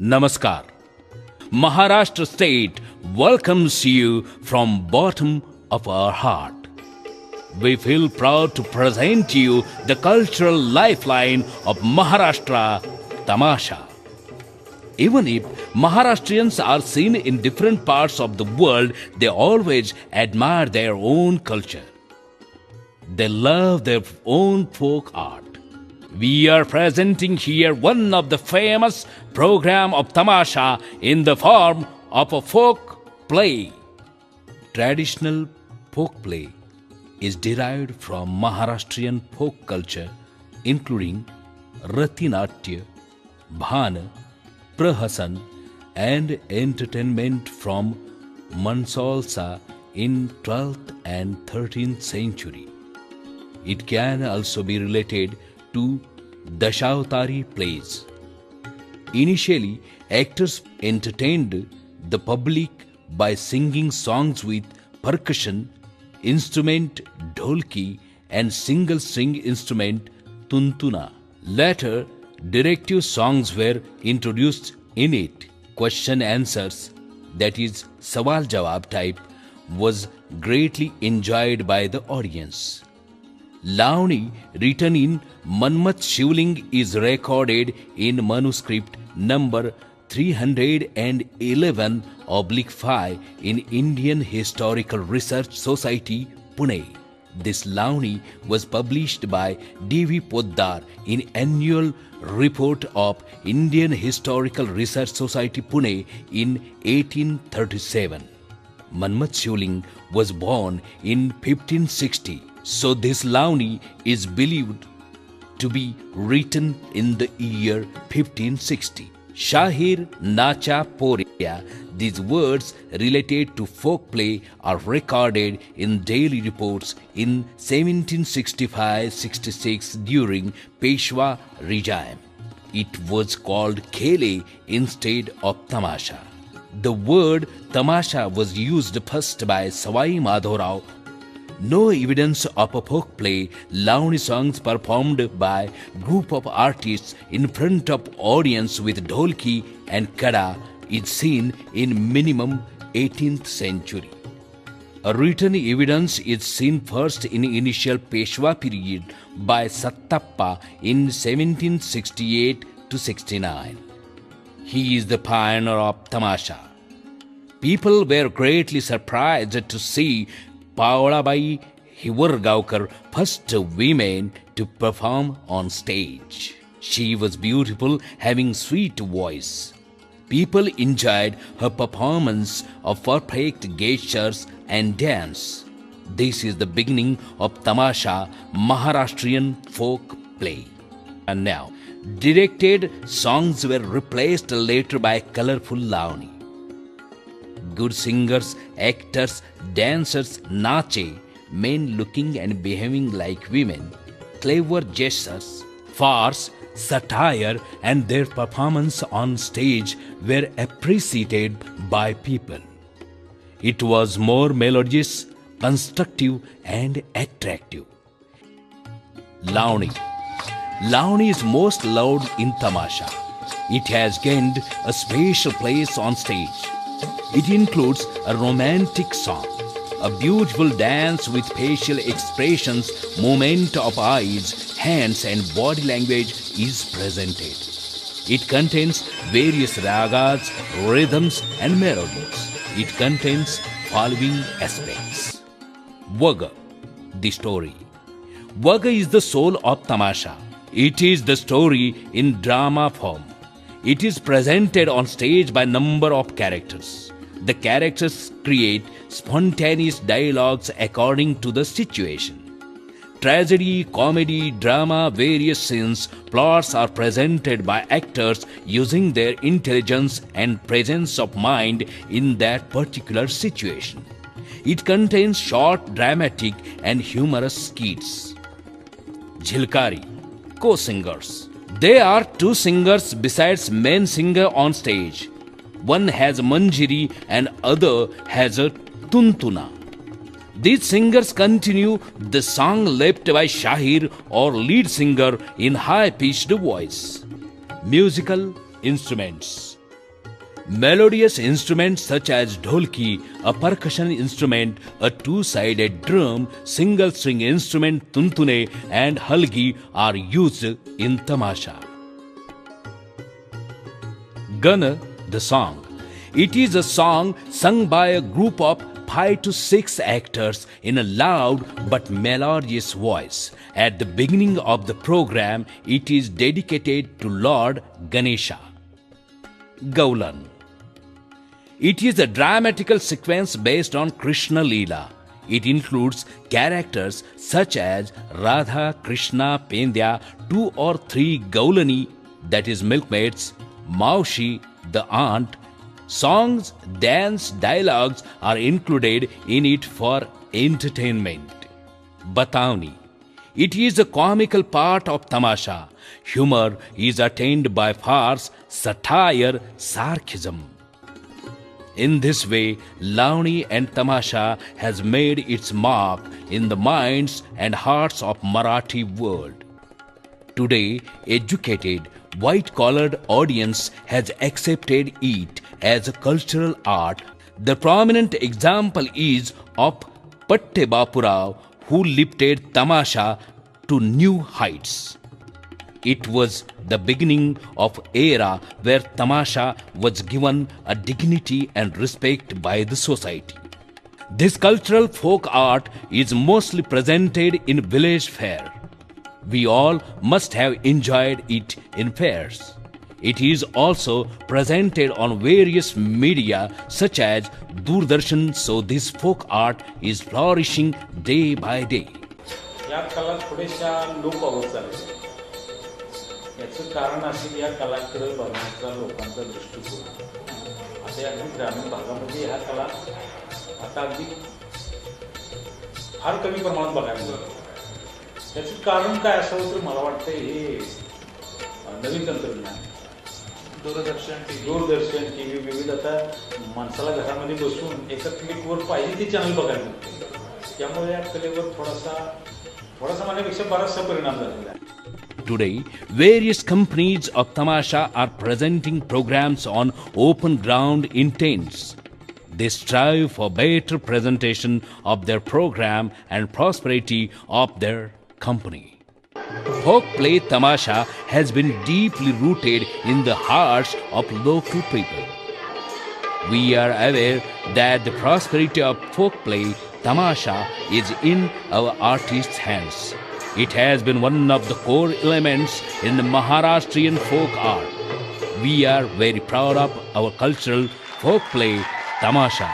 Namaskar. Maharashtra state welcomes you from bottom of our heart. We feel proud to present you the cultural lifeline of Maharashtra, Tamasha. Even if Maharashtrians are seen in different parts of the world, they always admire their own culture. They love their own folk art. We are presenting here one of the famous program of Tamasha in the form of a folk play. Traditional folk play is derived from Maharashtrian folk culture, including Ratinatya, Bhana, Prahasan, and entertainment from Mansalsa in 12th and 13th century. It can also be related to Dashavatari plays. Initially, actors entertained the public by singing songs with percussion instrument dholki and single string instrument tuntuna. Later, directive songs were introduced in it. Question answers, that is sawal jawab type, was greatly enjoyed by the audience. Lavani, written in Manmat Shivling, is recorded in manuscript number 311/5 in Indian Historical Research Society, Pune. This Lavani was published by D.V. Poddar in Annual Report of Indian Historical Research Society, Pune in 1837. Manmat Shivling was born in 1560. So this Lavani is believed to be written in the year 1560. Shahir Nacha Porya, these words related to folk play are recorded in daily reports in 1765-66 during Peshwa regime. It was called Khele instead of Tamasha. The word Tamasha was used first by Savai Madhavrao. No evidence of a folk play, Lavani songs performed by group of artists in front of audience with dholki and kada is seen in minimum 18th century. A written evidence is seen first in initial Peshwa period by Sattappa in 1768-69. He is the pioneer of Tamasha. People were greatly surprised to see Pavalabai Hivargaonkar, first woman to perform on stage. She was beautiful, having sweet voice. People enjoyed her performance of perfect gestures and dance. This is the beginning of Tamasha, Maharashtrian folk play. And now, directed songs were replaced later by colorful Lavani. Good singers, actors, dancers, nache, men looking and behaving like women, clever gestures, farce, satire, and their performance on stage were appreciated by people. It was more melodious, constructive, and attractive. Lavani. Lavani is most loved in Tamasha. It has gained a special place on stage. It includes a romantic song, a beautiful dance with facial expressions, movement of eyes, hands and body language is presented. It contains various ragas, rhythms and melodies. It contains following aspects. Vaga, the story. Vaga is the soul of Tamasha. It is the story in drama form. It is presented on stage by number of characters. The characters create spontaneous dialogues according to the situation. Tragedy, comedy, drama, various scenes, plots are presented by actors using their intelligence and presence of mind in that particular situation. It contains short, dramatic and humorous skits. Jhilkari, co-singers. There are two singers besides main singer on stage. One has manjiri and other has a tuntuna. These singers continue the song left by Shahir or lead singer in high-pitched voice. Musical instruments. Melodious instruments such as dholki, a percussion instrument, a two-sided drum, single-string instrument tuntune and halgi are used in tamasha. Gana, the song. It is a song sung by a group of 5 to 6 actors in a loud but melodious voice. At the beginning of the program, it is dedicated to Lord Ganesha. Gaulan. It is a dramatical sequence based on Krishna Leela. It includes characters such as Radha, Krishna, Pendya, 2 or 3 Gaulani, that is milkmaids, Maushi, the aunt. Songs, dance, dialogues are included in it for entertainment. Batauni. It is a comical part of tamasha. Humor is attained by farce, satire, sarcasm. In this way, Launi and Tamasha has made its mark in the minds and hearts of Marathi world. Today, educated, white-collared audience has accepted it as a cultural art. The prominent example is of Patte Bapurao, who lifted Tamasha to new heights. It was the beginning of an era where Tamasha was given a dignity and respect by the society. This cultural folk art is mostly presented in village fair. We all must have enjoyed it in fairs. It is also presented on various media such as Doordarshan, so this folk art is flourishing day by day. या कला थोड्याशा लोप होत चालल्या. याचं कारण असेल या कलाकडे बघण्याचा लोकांचा दृष्टिकोन. असे अगदी ग्रामीण भागामध्ये ह्या कला आता अगदी फार कमी प्रमाणात बघायला मिळतात. याचं कारण काय असावं तर मला वाटतं हे नवीन तंत्रज्ञान, दूरदर्शन टीव्ही विविध आता माणसाला घरामध्ये बसून एका क्लिकवर पाहिजे ते चॅनल बघायला मिळते. त्यामुळे या कलेवर थोडासा म्हणण्यापेक्षा बराचसा परिणाम झालेला आहे. Today, various companies of Tamasha are presenting programs on open ground in tents. They strive for better presentation of their program and prosperity of their company. Folk play Tamasha has been deeply rooted in the hearts of local people. We are aware that the prosperity of folk play Tamasha is in our artists' hands. It has been one of the core elements in the Maharashtrian folk art. We are very proud of our cultural folk play Tamasha.